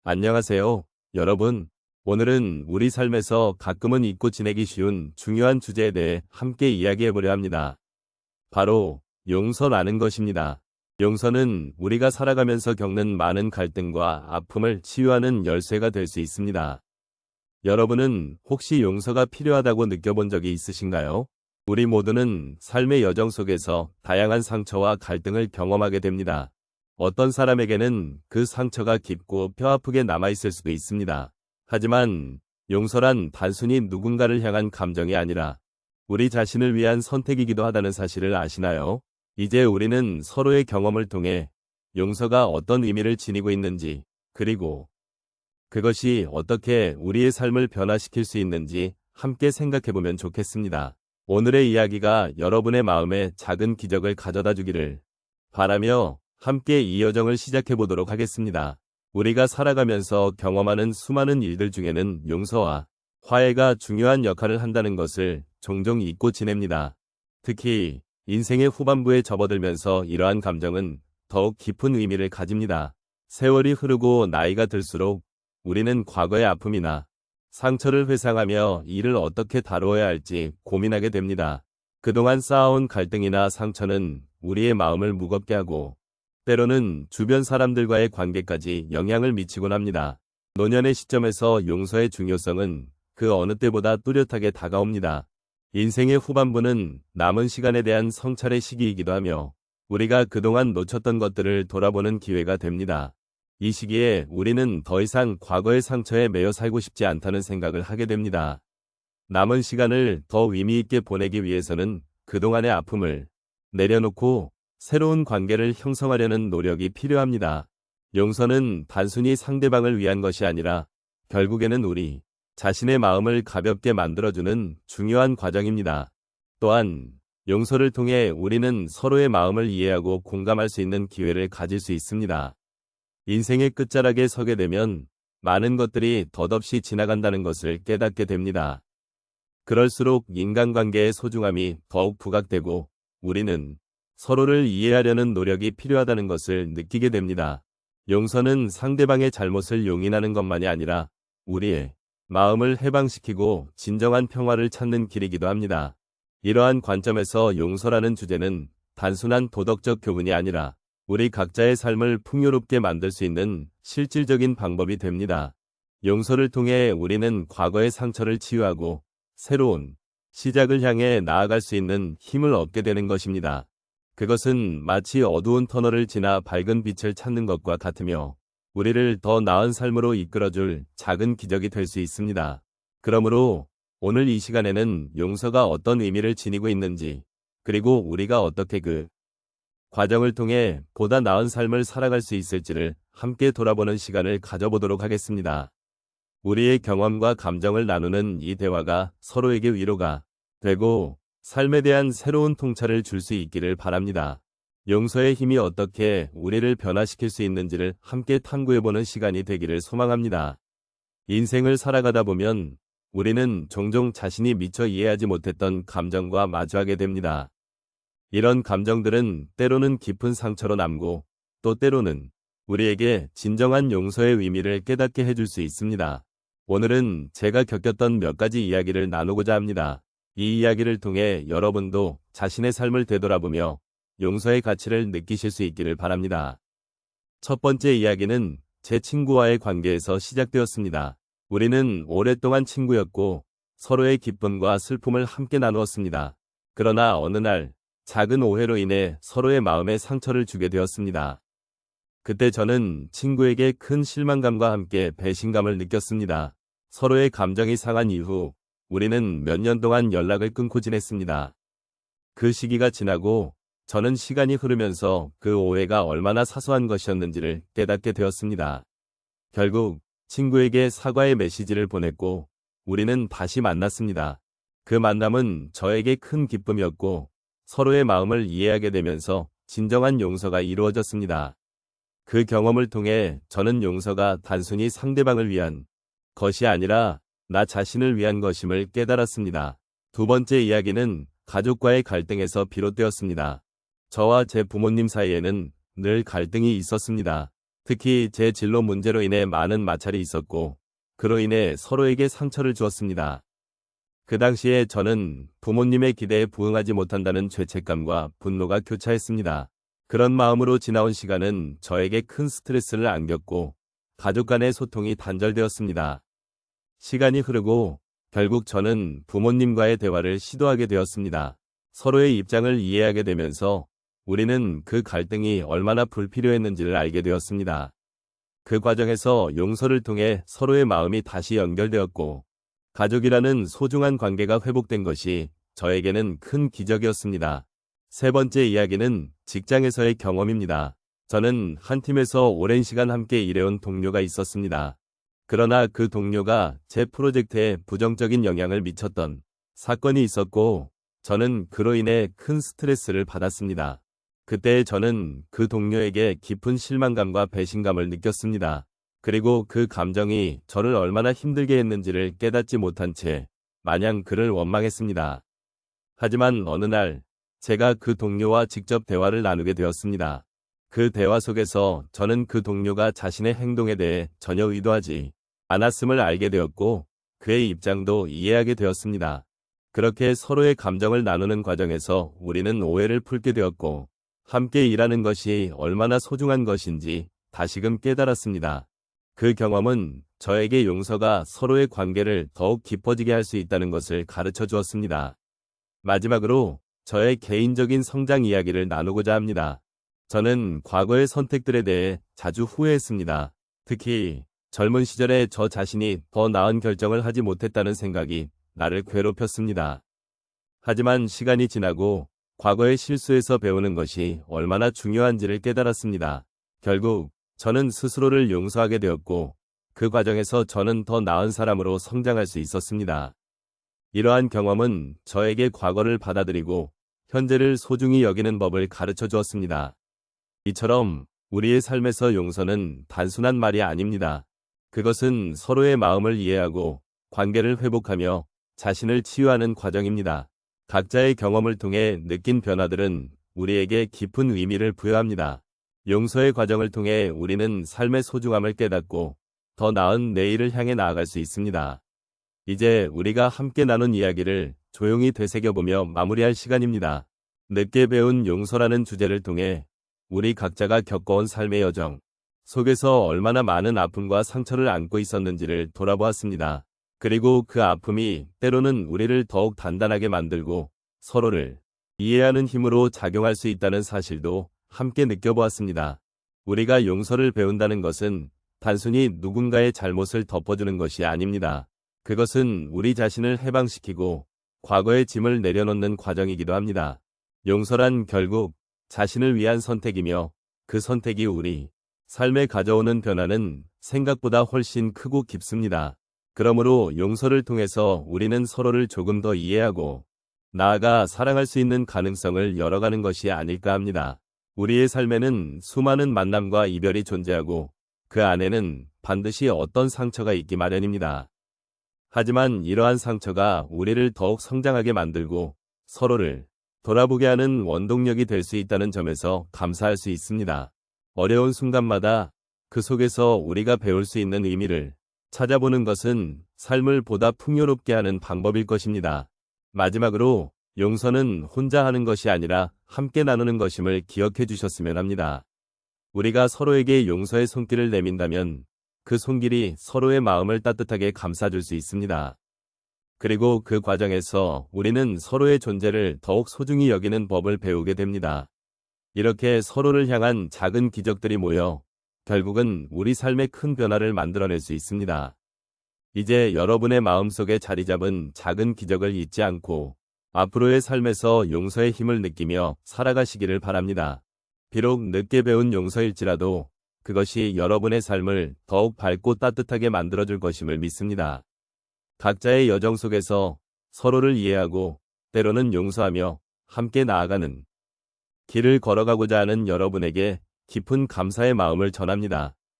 안녕하세요, 여러분. 오늘은 우리 삶에서 가끔은 잊고 지내기 쉬운 중요한 주제에 대해 함께 이야기해보려 합니다. 바로 용서라는 것입니다. 용서는 우리가 살아가면서 겪는 많은 갈등과 아픔을 치유하는 열쇠가 될 수 있습니다. 여러분은 혹시 용서가 필요하다고 느껴본 적이 있으신가요? 우리 모두는 삶의 여정 속에서 다양한 상처와 갈등을 경험하게 됩니다. 어떤 사람에게는 그 상처가 깊고 뼈아프게 남아있을 수도 있습니다. 하지만 용서란 단순히 누군가를 향한 감정이 아니라 우리 자신을 위한 선택이기도 하다는 사실을 아시나요? 이제 우리는 서로의 경험을 통해 용서가 어떤 의미를 지니고 있는지, 그리고 그것이 어떻게 우리의 삶을 변화시킬 수 있는지 함께 생각해보면 좋겠습니다. 오늘의 이야기가 여러분의 마음에 작은 기적을 가져다 주기를 바라며 함께 이 여정을 시작해 보도록 하겠습니다. 우리가 살아가면서 경험하는 수많은 일들 중에는 용서와 화해가 중요한 역할을 한다는 것을 종종 잊고 지냅니다. 특히 인생의 후반부에 접어들면서 이러한 감정은 더욱 깊은 의미를 가집니다. 세월이 흐르고 나이가 들수록 우리는 과거의 아픔이나 상처를 회상하며 이를 어떻게 다루어야 할지 고민하게 됩니다. 그동안 쌓아온 갈등이나 상처는 우리의 마음을 무겁게 하고 때로는 주변 사람들과의 관계까지 영향을 미치곤 합니다. 노년의 시점에서 용서의 중요성은 그 어느 때보다 뚜렷하게 다가옵니다. 인생의 후반부는 남은 시간에 대한 성찰의 시기이기도 하며 우리가 그동안 놓쳤던 것들을 돌아보는 기회가 됩니다. 이 시기에 우리는 더 이상 과거의 상처에 매여 살고 싶지 않다는 생각을 하게 됩니다. 남은 시간을 더 의미 있게 보내기 위해서는 그동안의 아픔을 내려놓고 새로운 관계를 형성하려는 노력이 필요합니다. 용서는 단순히 상대방을 위한 것이 아니라 결국에는 우리 자신의 마음을 가볍게 만들어주는 중요한 과정입니다. 또한 용서를 통해 우리는 서로의 마음을 이해하고 공감할 수 있는 기회를 가질 수 있습니다. 인생의 끝자락에 서게 되면 많은 것들이 덧없이 지나간다는 것을 깨닫게 됩니다. 그럴수록 인간관계의 소중함이 더욱 부각되고 우리는 서로를 이해하려는 노력이 필요하다는 것을 느끼게 됩니다. 용서는 상대방의 잘못을 용인하는 것만이 아니라 우리의 마음을 해방시키고 진정한 평화를 찾는 길이기도 합니다. 이러한 관점에서 용서라는 주제는 단순한 도덕적 교훈이 아니라 우리 각자의 삶을 풍요롭게 만들 수 있는 실질적인 방법이 됩니다. 용서를 통해 우리는 과거의 상처를 치유하고 새로운 시작을 향해 나아갈 수 있는 힘을 얻게 되는 것입니다. 그것은 마치 어두운 터널을 지나 밝은 빛을 찾는 것과 같으며 우리를 더 나은 삶으로 이끌어줄 작은 기적이 될 수 있습니다. 그러므로 오늘 이 시간에는 용서가 어떤 의미를 지니고 있는지, 그리고 우리가 어떻게 그 과정을 통해 보다 나은 삶을 살아갈 수 있을지를 함께 돌아보는 시간을 가져보도록 하겠습니다. 우리의 경험과 감정을 나누는 이 대화가 서로에게 위로가 되고 삶에 대한 새로운 통찰을 줄 수 있기를 바랍니다. 용서의 힘이 어떻게 우리를 변화시킬 수 있는지를 함께 탐구해보는 시간이 되기를 소망합니다. 인생을 살아가다 보면 우리는 종종 자신이 미처 이해하지 못했던 감정과 마주하게 됩니다. 이런 감정들은 때로는 깊은 상처로 남고 또 때로는 우리에게 진정한 용서의 의미를 깨닫게 해줄 수 있습니다. 오늘은 제가 겪었던 몇 가지 이야기를 나누고자 합니다. 이 이야기를 통해 여러분도 자신의 삶을 되돌아보며 용서의 가치를 느끼실 수 있기를 바랍니다. 첫 번째 이야기는 제 친구와의 관계에서 시작되었습니다. 우리는 오랫동안 친구였고 서로의 기쁨과 슬픔을 함께 나누었습니다. 그러나 어느 날 작은 오해로 인해 서로의 마음에 상처를 주게 되었습니다. 그때 저는 친구에게 큰 실망감과 함께 배신감을 느꼈습니다. 서로의 감정이 상한 이후 우리는 몇 년 동안 연락을 끊고 지냈습니다. 그 시기가 지나고 저는 시간이 흐르면서 그 오해가 얼마나 사소한 것이었는지를 깨닫게 되었습니다. 결국 친구에게 사과의 메시지를 보냈고 우리는 다시 만났습니다. 그 만남은 저에게 큰 기쁨이었고 서로의 마음을 이해하게 되면서 진정한 용서가 이루어졌습니다. 그 경험을 통해 저는 용서가 단순히 상대방을 위한 것이 아니라 나 자신을 위한 것임을 깨달았습니다. 두 번째 이야기는 가족과의 갈등에서 비롯되었습니다. 저와 제 부모님 사이에는 늘 갈등이 있었습니다. 특히 제 진로 문제로 인해 많은 마찰이 있었고, 그로 인해 서로에게 상처를 주었습니다. 그 당시에 저는 부모님의 기대에 부응하지 못한다는 죄책감과 분노가 교차했습니다. 그런 마음으로 지나온 시간은 저에게 큰 스트레스를 안겼고, 가족 간의 소통이 단절되었습니다. 시간이 흐르고 결국 저는 부모님과의 대화를 시도하게 되었습니다. 서로의 입장을 이해하게 되면서 우리는 그 갈등이 얼마나 불필요했는지를 알게 되었습니다. 그 과정에서 용서를 통해 서로의 마음이 다시 연결되었고, 가족이라는 소중한 관계가 회복된 것이 저에게는 큰 기적이었습니다. 세 번째 이야기는 직장에서의 경험입니다. 저는 한 팀에서 오랜 시간 함께 일해온 동료가 있었습니다. 그러나 그 동료가 제 프로젝트에 부정적인 영향을 미쳤던 사건이 있었고, 저는 그로 인해 큰 스트레스를 받았습니다. 그때 저는 그 동료에게 깊은 실망감과 배신감을 느꼈습니다. 그리고 그 감정이 저를 얼마나 힘들게 했는지를 깨닫지 못한 채 마냥 그를 원망했습니다. 하지만 어느 날 제가 그 동료와 직접 대화를 나누게 되었습니다. 그 대화 속에서 저는 그 동료가 자신의 행동에 대해 전혀 의도하지 않았음을 알게 되었고, 그의 입장도 이해하게 되었습니다. 그렇게 서로의 감정을 나누는 과정에서 우리는 오해를 풀게 되었고, 함께 일하는 것이 얼마나 소중한 것인지 다시금 깨달았습니다. 그 경험은 저에게 용서가 서로의 관계를 더욱 깊어지게 할 수 있다는 것을 가르쳐 주었습니다. 마지막으로 저의 개인적인 성장 이야기를 나누고자 합니다. 저는 과거의 선택들에 대해 자주 후회했습니다. 특히 젊은 시절에 저 자신이 더 나은 결정을 하지 못했다는 생각이 나를 괴롭혔습니다. 하지만 시간이 지나고 과거의 실수에서 배우는 것이 얼마나 중요한지를 깨달았습니다. 결국 저는 스스로를 용서하게 되었고, 그 과정에서 저는 더 나은 사람으로 성장할 수 있었습니다. 이러한 경험은 저에게 과거를 받아들이고 현재를 소중히 여기는 법을 가르쳐 주었습니다. 이처럼 우리의 삶에서 용서는 단순한 말이 아닙니다. 그것은 서로의 마음을 이해하고 관계를 회복하며 자신을 치유하는 과정입니다. 각자의 경험을 통해 느낀 변화들은 우리에게 깊은 의미를 부여합니다. 용서의 과정을 통해 우리는 삶의 소중함을 깨닫고 더 나은 내일을 향해 나아갈 수 있습니다. 이제 우리가 함께 나눈 이야기를 조용히 되새겨보며 마무리할 시간입니다. 늦게 배운 용서라는 주제를 통해 우리 각자가 겪어온 삶의 여정 속에서 얼마나 많은 아픔과 상처를 안고 있었는지를 돌아보았습니다. 그리고 그 아픔이 때로는 우리를 더욱 단단하게 만들고 서로를 이해하는 힘으로 작용할 수 있다는 사실도 함께 느껴보았습니다. 우리가 용서를 배운다는 것은 단순히 누군가의 잘못을 덮어주는 것이 아닙니다. 그것은 우리 자신을 해방시키고 과거의 짐을 내려놓는 과정이기도 합니다. 용서란 결국 자신을 위한 선택이며, 그 선택이 우리 삶에 가져오는 변화는 생각보다 훨씬 크고 깊습니다. 그러므로 용서를 통해서 우리는 서로를 조금 더 이해하고 나아가 사랑할 수 있는 가능성을 열어가는 것이 아닐까 합니다. 우리의 삶에는 수많은 만남과 이별이 존재하고 그 안에는 반드시 어떤 상처가 있기 마련입니다. 하지만 이러한 상처가 우리를 더욱 성장하게 만들고 서로를 돌아보게 하는 원동력이 될 수 있다는 점에서 감사할 수 있습니다. 어려운 순간마다 그 속에서 우리가 배울 수 있는 의미를 찾아보는 것은 삶을 보다 풍요롭게 하는 방법일 것입니다. 마지막으로 용서는 혼자 하는 것이 아니라 함께 나누는 것임을 기억해 주셨으면 합니다. 우리가 서로에게 용서의 손길을 내민다면 그 손길이 서로의 마음을 따뜻하게 감싸줄 수 있습니다. 그리고 그 과정에서 우리는 서로의 존재를 더욱 소중히 여기는 법을 배우게 됩니다. 이렇게 서로를 향한 작은 기적들이 모여 결국은 우리 삶에 큰 변화를 만들어낼 수 있습니다. 이제 여러분의 마음속에 자리 잡은 작은 기적을 잊지 않고 앞으로의 삶에서 용서의 힘을 느끼며 살아가시기를 바랍니다. 비록 늦게 배운 용서일지라도 그것이 여러분의 삶을 더욱 밝고 따뜻하게 만들어줄 것임을 믿습니다. 각자의 여정 속에서 서로를 이해하고 때로는 용서하며 함께 나아가는 길을 걸어가고자 하는 여러분에게 깊은 감사의 마음을 전합니다.